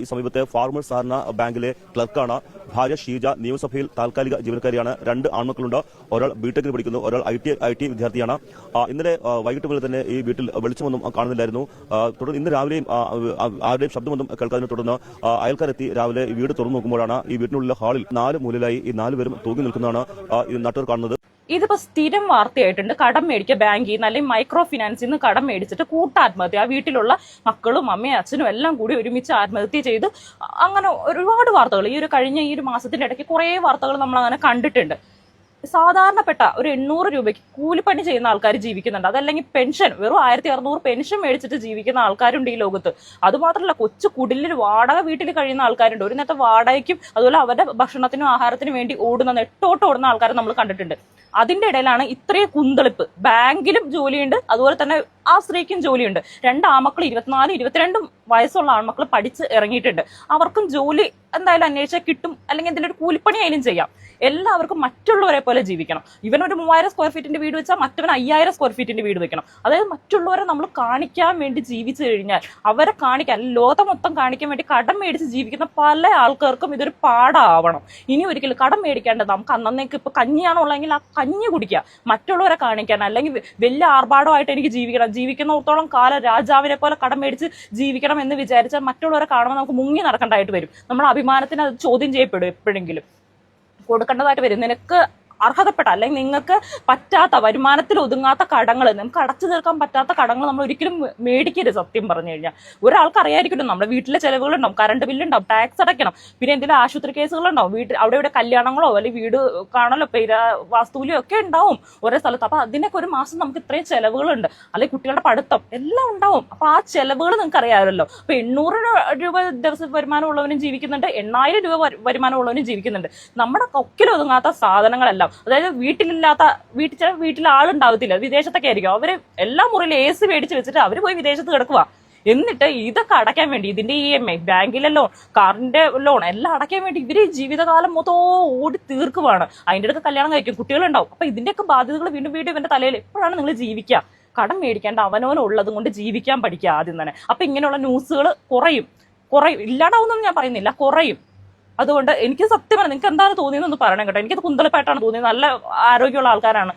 ഈ സമീപത്തെ ഫാർമേഴ്സ് സഹകരണ ബാങ്കിലെ ക്ലർക്കാണ്. ഭാര്യ ഷീജ നിയമസഭയിൽ താൽക്കാലിക ജീവനക്കാരിയാണ്. 2 ആൺമക്കളുണ്ട്. ഒരാൾ ബിടെക്കിന് പഠിക്കുന്നു, ഒരാൾ ഐ ടി വിദ്യാർത്ഥിയാണ്. ഇന്നലെ വൈകിട്ട് മുതൽ തന്നെ ഈ വീട്ടിൽ വെളിച്ചമൊന്നും കാണുന്നില്ലായിരുന്നു. തുടർന്ന് ഇന്ന് രാവിലെയും ആരുടെയും ശബ്ദമൊന്നും കേൾക്കാതിനെ തുടർന്ന് അയൽക്കാരെത്തി രാവിലെ ഈ വീട് തുറന്നു നോക്കുമ്പോഴാണ് ഈ വീട്ടിനുള്ള ഹാളിൽ 4 മൂലയിലായി ഈ 4 പേരും തൂങ്ങി നിൽക്കുന്നതാണ് നാട്ടുകാർ കാണുന്നത്. ഇതിപ്പോ സ്ഥിരം വാർത്തയായിട്ടുണ്ട്. കടം മേടിക്കുക ബാങ്കിൽ നിന്ന് അല്ലെങ്കിൽ മൈക്രോ ഫിനാൻസിൽ നിന്ന് കടം മേടിച്ചിട്ട് കൂട്ടാത്മഹത്യ. ആ വീട്ടിലുള്ള മക്കളും അമ്മയും അച്ഛനും എല്ലാം കൂടി ഒരുമിച്ച് ആത്മഹത്യ ചെയ്ത് അങ്ങനെ ഒരുപാട് വാർത്തകൾ കഴിഞ്ഞ ഈ ഒരു മാസത്തിന്റെ ഇടയ്ക്ക് കുറേ വാർത്തകൾ നമ്മൾ അങ്ങനെ കണ്ടിട്ടുണ്ട്. സാധാരണപ്പെട്ട ഒരു 800 രൂപയ്ക്ക് കൂലിപ്പണി ചെയ്യുന്ന ആൾക്കാർ ജീവിക്കുന്നുണ്ട്. അതല്ലെങ്കിൽ പെൻഷൻ വെറും 1600 പെൻഷൻ മേടിച്ചിട്ട് ജീവിക്കുന്ന ആൾക്കാരുണ്ട് ഈ ലോകത്ത്. അതുമാത്രമല്ല, കൊച്ചു കുടിലിൽ വാടക വീട്ടിൽ കഴിയുന്ന ആൾക്കാരുണ്ട്. ഒരു നേരത്തെ വാടകയ്ക്കും അതുപോലെ അവരുടെ ഭക്ഷണത്തിനും ആഹാരത്തിനും വേണ്ടി നെട്ടോട്ട് ഓടുന്ന ആൾക്കാരെ നമ്മൾ കണ്ടിട്ടുണ്ട്. അതിന്റെ ഇടയിലാണ് ഇത്രയും കുന്തളിപ്പ്. ബാങ്കിലും ജോലിയുണ്ട്, അതുപോലെ തന്നെ ആ സ്ത്രീക്കും ജോലിയുണ്ട്. 2 ആൺമക്കൾ 24, 22 വയസ്സുള്ള ആൺമക്കൾ പഠിച്ച് ഇറങ്ങിയിട്ടുണ്ട്. അവർക്കും ജോലി എന്തായാലും അന്വേഷിച്ചാൽ കിട്ടും, അല്ലെങ്കിൽ എന്തെങ്കിലും ഒരു കൂലിപ്പണി ആയാലും ചെയ്യാം. എല്ലാവർക്കും മറ്റുള്ളവരെ പോലെ ജീവിക്കണം. ഇവനൊരു 3000 സ്ക്വയർ ഫീറ്റിന്റെ വീട് വെച്ചാൽ മറ്റവൻ 5000 സ്ക്വയർ ഫീറ്റിന്റെ വീട് വെക്കണം. അതായത് മറ്റുള്ളവരെ നമ്മൾ കാണിക്കാൻ വേണ്ടി ജീവിച്ചു കഴിഞ്ഞാൽ, അവരെ കാണിക്കാൻ, ലോകത്തെ മൊത്തം കാണിക്കാൻ വേണ്ടി കടം മേടിച്ച് ജീവിക്കുന്ന പല ആൾക്കാർക്കും ഇതൊരു പാടാവണം. ഇനി ഒരിക്കലും കടം മേടിക്കേണ്ടത് നമുക്ക് അന്നേക്ക് ഇപ്പൊ കഞ്ഞിയാണോ ഉള്ളതെങ്കിൽ ആ കഞ്ഞി കുടിക്കുക. മറ്റുള്ളവരെ കാണിക്കാൻ, അല്ലെങ്കിൽ വലിയ ആർഭാടമായിട്ട് എനിക്ക് ജീവിക്കുന്നിടത്തോളം കാലം രാജാവിനെ പോലെ കടം മേടിച്ച് ജീവിക്കണം എന്ന് വിചാരിച്ചാൽ മറ്റുള്ളവരെ കാണുമ്പോൾ നമുക്ക് മുങ്ങി നടക്കേണ്ടതായിട്ട് വരും. നമ്മുടെ അഭിമാനത്തിന് അത് ചോദ്യം ചെയ്യപ്പെടും. എപ്പോഴെങ്കിലും കൊടുക്കേണ്ടതായിട്ട് വരും. നിനക്ക് അർഹതപ്പെട്ട അല്ലെങ്കിൽ നിങ്ങൾക്ക് പറ്റാത്ത, വരുമാനത്തിൽ ഒതുങ്ങാത്ത കടങ്ങൾ, നമുക്ക് അടച്ചു തീർക്കാൻ പറ്റാത്ത കടങ്ങൾ നമ്മൾ ഒരിക്കലും മേടിക്കരുത്. സത്യം പറഞ്ഞു കഴിഞ്ഞാൽ ഒരാൾക്ക് അറിയായിരിക്കട്ടെ, നമ്മുടെ വീട്ടിലെ ചെലവുകളുണ്ടാവും, കറണ്ട് ബില്ലുണ്ടാവും, ടാക്സ് അടയ്ക്കണം, പിന്നെ എന്തെങ്കിലും ആശുപത്രി കേസുകളുണ്ടാവും, അവിടെ ഇവിടെ കല്യാണങ്ങളോ അല്ലെങ്കിൽ വീട് കാണലോ വാസ്തുവിലോ ഒക്കെ ഉണ്ടാവും ഓരോ സ്ഥലത്ത്. അപ്പൊ അതിനൊക്കെ ഒരു മാസം നമുക്ക് ഇത്രയും ചെലവുകളുണ്ട്, അല്ലെങ്കിൽ കുട്ടികളുടെ പഠിത്തം എല്ലാം ഉണ്ടാവും. അപ്പൊ ആ ചെലവുകൾ നിങ്ങൾക്ക് അറിയാമല്ലോ. അപ്പൊ 800 രൂപ ദിവസം വരുമാനമുള്ളവനും ജീവിക്കുന്നുണ്ട്, 8000 രൂപ വരുമാനമുള്ളവനും ജീവിക്കുന്നുണ്ട്. നമ്മുടെ കൊക്കിലൊതുങ്ങാത്ത സാധനങ്ങളെല്ലാം, അതായത് വീട്ടിൽ ആളുണ്ടാവത്തില്ല, വിദേശത്തൊക്കെ ആയിരിക്കും. അവര് എല്ലാ മുറിയിലും AC മേടിച്ച് വെച്ചിട്ട് അവര് പോയി വിദേശത്ത് കിടക്കുക. എന്നിട്ട് ഇതൊക്കെ അടയ്ക്കാൻ വേണ്ടി, ഇതിന്റെ EMI, ബാങ്കിലെ ലോൺ, കാറിന്റെ ലോൺ എല്ലാം അടയ്ക്കാൻ വേണ്ടി ഇവര് ജീവിതകാലം മൊത്തം ഓടി തീർക്കുവാണ്. അതിന്റെ അടുത്ത് കല്യാണം കഴിക്കും, കുട്ടികളുണ്ടാവും. അപ്പൊ ഇതിന്റെയൊക്കെ ബാധ്യതകൾ വീണ്ടും ഇവന്റെ തലയിൽ. എപ്പോഴാണ് നിങ്ങൾ ജീവിക്കുക? കടം മേടിക്കേണ്ട അവനവനുള്ളത് കൊണ്ട് ജീവിക്കാൻ പഠിക്കുക ആദ്യം തന്നെ. അപ്പൊ ഇങ്ങനെയുള്ള ന്യൂസുകൾ കുറയും. ഇല്ലാണ്ടാവുന്നൊന്നും ഞാൻ പറയുന്നില്ല, കുറയും. അതുകൊണ്ട് എനിക്ക് സത്യം പറഞ്ഞാൽ നിങ്ങൾക്ക് എന്താണ് തോന്നിയെന്നൊന്ന് പറയണം കേട്ടോ. എനിക്കത് കുന്തളിപ്പായിട്ടാണ് തോന്നിയത്. നല്ല ആരോഗ്യമുള്ള ആൾക്കാരാണ്.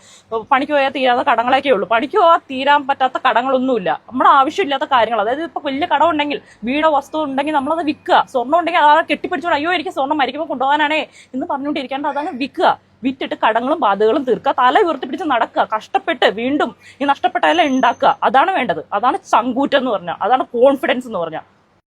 പണിക്ക് പോയാൽ തീരാത്ത കടങ്ങളൊക്കെ ഉള്ളൂ. പണിക്ക് പോയാൽ തീരാൻ പറ്റാത്ത കടങ്ങളൊന്നുമില്ല. നമ്മുടെ ആവശ്യമില്ലാത്ത കാര്യങ്ങൾ, അതായത് ഇപ്പൊ വലിയ കടം ഉണ്ടെങ്കിൽ, വീടോ വസ്തു ഉണ്ടെങ്കിൽ നമ്മളത് വിൽക്കുക. സ്വർണ്ണം ഉണ്ടെങ്കിൽ അതാണ് കെട്ടിപ്പിടിച്ചോണ്ട് അയ്യോ എനിക്ക് സ്വർണ്ണം മരിക്കുമ്പോൾ കൊണ്ടുപോകാനാണേ എന്ന് പറഞ്ഞുകൊണ്ടിരിക്കേണ്ട, അതാണ് വിൽക്കുക. വിറ്റിട്ട് കടങ്ങളും ബാധകളും തീർക്കുക, തല ഉയർത്തിപ്പിടിച്ച് നടക്കുക, കഷ്ടപ്പെട്ട് വീണ്ടും ഈ നഷ്ടപ്പെട്ടതെല്ലാം ഉണ്ടാക്കുക. അതാണ് വേണ്ടത്. അതാണ് ചങ്കൂറ്റം എന്ന് പറഞ്ഞാൽ, അതാണ് കോൺഫിഡൻസ് എന്ന് പറഞ്ഞാൽ.